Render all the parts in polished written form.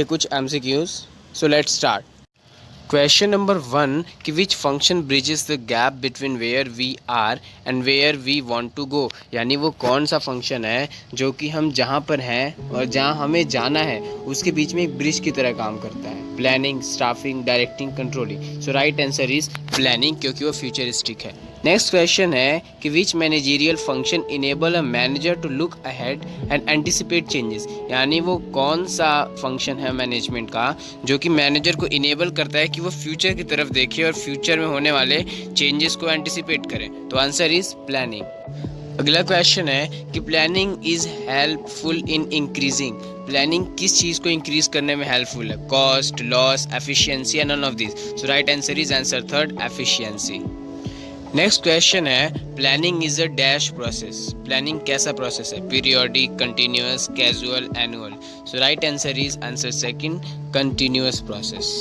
के कुछ MCQs। So let's start. Question number 1 कि which function bridges the gap between where we are and where we want to go, यानी वो कौन सा फंक्शन है जो कि हम जहाँ पर हैं और जहाँ हमें जाना है उसके बीच में एक ब्रिज की तरह काम करता है। Planning, staffing, directing, controlling. So right answer is planning, क्योंकि वो फ्यूचरिस्टिक है। नेक्स्ट क्वेश्चन है कि which managerial function enable a manager to look ahead and anticipate changes, यानी वो कौन सा फंक्शन है मैनेजमेंट का जो कि मैनेजर को इनेबल करता है कि वो फ्यूचर की तरफ देखे और फ्यूचर में होने वाले चेंजेस को एंटिसिपेट करें। तो आंसर इज प्लानिंग। अगला क्वेश्चन है कि planning is helpful in increasing, planning किस चीज़ को इंक्रीज करने में हेल्पफुल है? कॉस्ट, लॉस, एफिशिएंसी या none of this. So right answer is answer third, efficiency. Next question है planning is a dash process, planning कैसा प्रोसेस है? Periodic, continuous, casual, annual. So right answer is answer second, continuous process.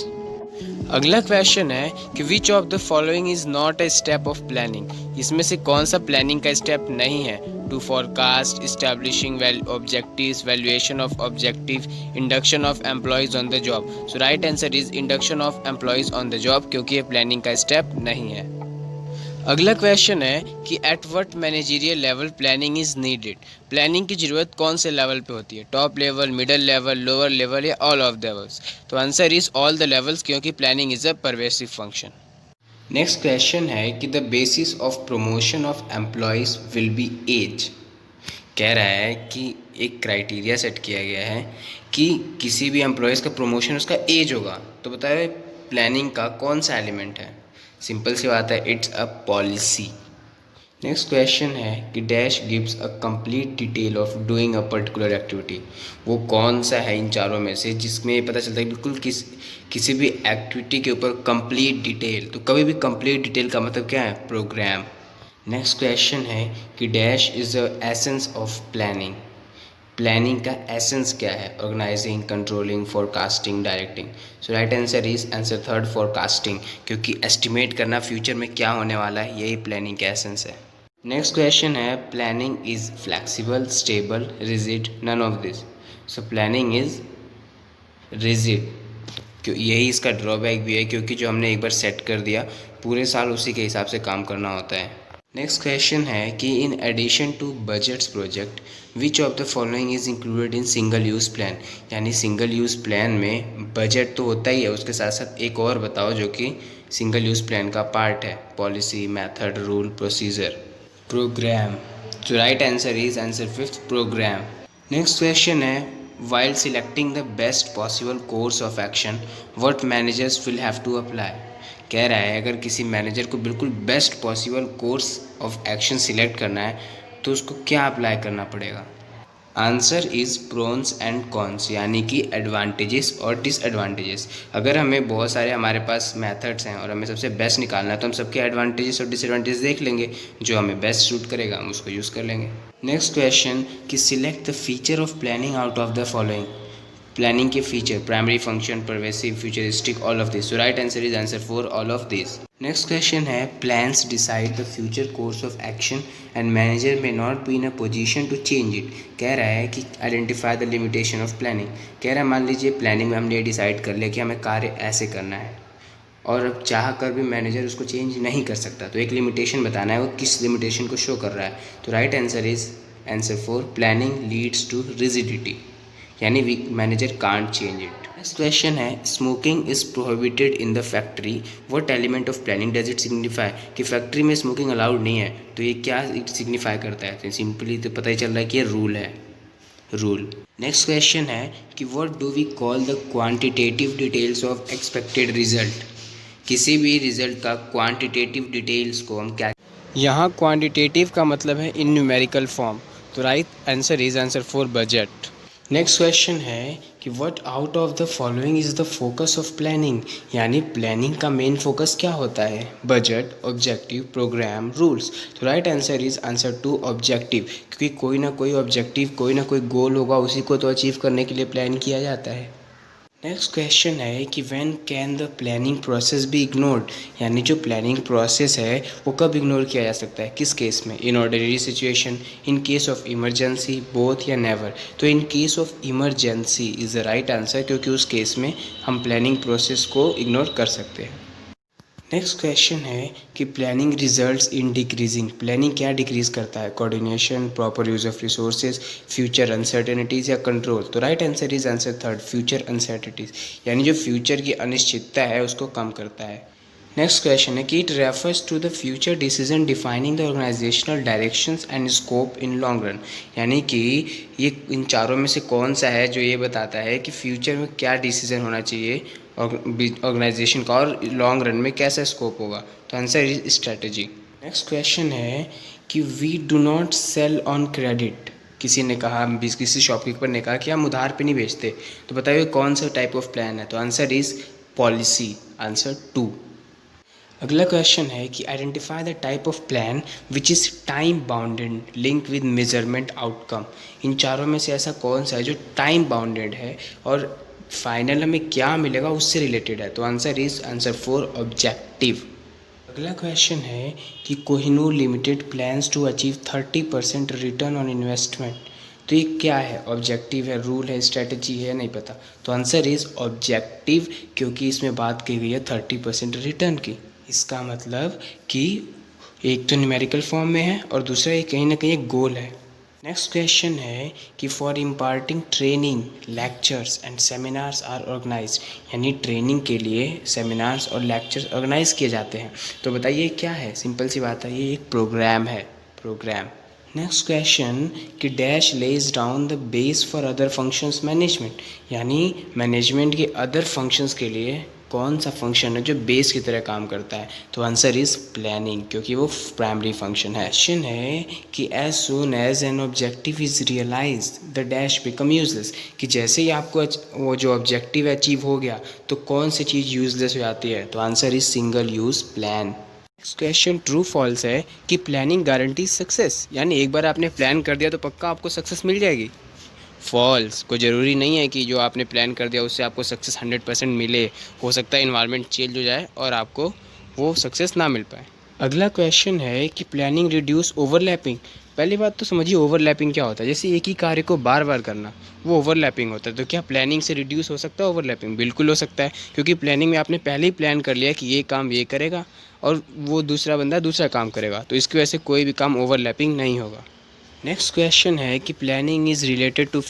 अगला question है कि which of the following is not a step of planning, इसमें से कौन सा प्लानिंग का स्टेप नहीं है? To forecast, establishing objectives, valuation of objective, induction of employees on the job. So right answer is induction of employees on the job, क्योंकि ये planning का स्टेप नहीं है। अगला क्वेश्चन है कि at what managerial level planning is needed, planning की ज़रूरत कौन से लेवल पे होती है? Top level, middle level, lower level या ऑल ऑफ द लेवल्स। तो answer is all the levels, क्योंकि planning is a pervasive function. Next question है कि the basis of promotion of employees will be as, कह रहा है कि एक क्राइटेरिया सेट किया गया है कि किसी भी एम्प्लॉयज़ का प्रमोशन उसका एज होगा। तो बताए प्लानिंग का कौन सा एलिमेंट है? सिंपल सी बात है, it's a policy. Next question है कि dash gives a complete detail of doing a particular activity, वो कौन सा है इन चारों में से जिसमें ये पता चलता है बिल्कुल किसी भी एक्टिविटी के ऊपर कंप्लीट डिटेल। तो कभी भी कंप्लीट डिटेल का मतलब क्या है? प्रोग्राम। नेक्स्ट क्वेश्चन है कि dash is the essence of planning, planning का एसेंस क्या है? Organising, controlling, forecasting, directing. So right answer is answer third, forecasting, क्योंकि एस्टिमेट करना फ्यूचर में क्या होने वाला है, यही प्लानिंग का एसेंस है। नेक्स्ट क्वेश्चन है planning is flexible, stable, rigid, none of this. So planning is rigid, क्यों यही इसका ड्रॉबैक भी है, क्योंकि जो हमने एक बार सेट कर दिया पूरे साल उसी के हिसाब से काम करना होता है। नेक्स्ट क्वेश्चन है कि in addition to budgets project which of the following is included in single use plan, यानी सिंगल यूज़ प्लान में बजट तो होता ही है, उसके साथ साथ एक और बताओ जो कि सिंगल यूज़ प्लान का पार्ट है। Policy, method, rule, procedure, program. तो right answer is answer fifth, program. Next question है while selecting the best possible course of action what managers will have to apply, कह रहा है अगर किसी manager को बिल्कुल best possible course of action select करना है तो उसको क्या अप्लाई करना पड़ेगा? Answer is prawns and cons, यानी कि एडवांटेजेस और डिसएडवांटेजेस। अगर हमें बहुत सारे हमारे पास मेथड्स हैं और हमें सबसे बेस्ट निकालना है तो हम सबके एडवांटेजेस और डिसएडवांटेजेस देख लेंगे, जो हमें बेस्ट सूट करेगा हम उसको यूज़ कर लेंगे। नेक्स्ट क्वेश्चन कि select the feature of planning out of the following, planning के feature, primary function, pervasive, futuristic, all of this. So right answer is answer four, all of this. Next question है plans decide the future course of action and manager may not be in a position to change it, कह रहा है कि identify the limitation of planning, कह रहा है मान लीजिए प्लानिंग में हमने ये डिसाइड कर लिया कि हमें कार्य ऐसे करना है और अब चाह कर भी मैनेजर उसको चेंज नहीं कर सकता, तो एक लिमिटेशन बताना है, वो किस लिमिटेशन को शो कर रहा है। तो right answer is answer four, planning leads to rigidity, यानी we manager can't change it. Next question है smoking is prohibited in the factory what element of planning does it signify, कि factory में smoking allowed नहीं है तो ये क्या it signify करता है? तो सिंपली तो पता ही चल रहा है कि ये रूल है, रूल। नेक्स्ट क्वेश्चन है कि what do we call the quantitative details of expected result, किसी भी रिजल्ट का क्वांटिटेटिव डिटेल्स को हम क्या, यहाँ क्वांटिटेटिव का मतलब है इन न्यूमेरिकल फॉर्म। तो right answer is answer four, budget. Next question है कि what out of the following is the focus of planning, यानी प्लानिंग का मेन फोकस क्या होता है? Budget, objective, program, rules. तो right answer is answer two, objective, क्योंकि कोई ना कोई ऑब्जेक्टिव, कोई ना कोई गोल होगा, उसी को तो अचीव करने के लिए प्लान किया जाता है। नेक्स्ट क्वेश्चन है कि when can the planning process be ignored, यानी जो प्लानिंग प्रोसेस है वो कब इग्नोर किया जा सकता है, किस केस में? In ordinary situation, in case of emergency, both या नेवर? तो in case of emergency is the right answer, क्योंकि उस केस में हम प्लानिंग प्रोसेस को इग्नोर कर सकते हैं। नेक्स्ट क्वेश्चन है कि planning results in decreasing, planning क्या डिक्रीज करता है? Coordination, proper use of resources, future uncertainties या कंट्रोल? तो right answer is answer third, future uncertainties, यानी जो फ्यूचर की अनिश्चितता है उसको कम करता है। नेक्स्ट क्वेश्चन है कि it refers to the future decision defining the organisational directions and scope in long run, यानी कि ये इन चारों में से कौन सा है जो ये बताता है कि फ्यूचर में क्या डिसीजन होना चाहिए ऑर्गेनाइजेशन का और लॉन्ग रन में कैसा स्कोप होगा? तो answer is strategy. Next question है कि we do not sell on credit, किसी ने कहा, किसी शॉपकीपर ने कहा कि हम उधार पे नहीं बेचते, तो बताइए कौन सा टाइप ऑफ प्लान है? तो आंसर इज पॉलिसी, आंसर 2। अगला क्वेश्चन है कि identify the type of plan which is time bounded link with measurement outcome, इन चारों में से ऐसा कौन सा है जो टाइम बाउंडेड है और फाइनल हमें क्या मिलेगा उससे रिलेटेड है? तो आंसर इज आंसर 4, ऑब्जेक्टिव। अगला क्वेश्चन है कि Kohinoor limited plans to achieve 30% return on investment, तो ये क्या है? ऑब्जेक्टिव है, रूल है, स्ट्रेटजी है, नहीं पता। तो आंसर इज ऑब्जेक्टिव, क्योंकि इसमें बात की गई है 30% रिटर्न की। इसका मतलब कि एक तो न्यूमेरिकल फॉर्म में है और दूसरा एक कहीं ना कहीं एक गोल है। नेक्स्ट क्वेश्चन है कि for imparting training lectures and seminars are organise, यानी ट्रेनिंग के लिए सेमिनार्स और लेक्चर्स ऑर्गेनाइज किए जाते हैं, तो बताइए क्या है? सिंपल सी बात है, ये एक प्रोग्राम है, प्रोग्राम। नेक्स्ट क्वेश्चन कि dash lays down the base for other functions management, यानी मैनेजमेंट के अदर फंक्शंस के लिए कौन सा फंक्शन है जो बेस की तरह काम करता है? तो आंसर इज प्लानिंग, क्योंकि वो प्राइमरी फंक्शन है। क्वेश्चन है कि as soon as an objective is realise the dash become useless, कि जैसे ही आपको वो जो ऑब्जेक्टिव अचीव हो गया तो कौन सी चीज़ यूजलेस हो जाती है? तो answer is single use plan. Next question true false है कि प्लानिंग गारंटी सक्सेस, यानी एक बार आपने प्लान कर दिया तो पक्का आपको सक्सेस मिल जाएगी। फॉल्स, कोई ज़रूरी नहीं है कि जो आपने प्लान कर दिया उससे आपको सक्सेस 100% मिले, हो सकता है इन्वायरमेंट चेंज हो जाए और आपको वो सक्सेस ना मिल पाए। अगला क्वेश्चन है कि प्लानिंग रिड्यूस ओवरलैपिंग, पहली बात तो समझिए ओवरलैपिंग क्या होता है, जैसे एक ही कार्य को बार बार करना वो ओवरलैपिंग होता है। तो क्या प्लानिंग से रिड्यूस हो सकता है ओवरलैपिंग? बिल्कुल हो सकता है, क्योंकि प्लानिंग में आपने पहले ही प्लान कर लिया कि ये काम ये करेगा और वो दूसरा बंदा दूसरा काम करेगा, तो इसकी वजह से कोई भी काम ओवरलैपिंग नहीं होगा। नेक्स्ट क्वेश्चन है कि प्लानिंग इज़ रिलेटेड टू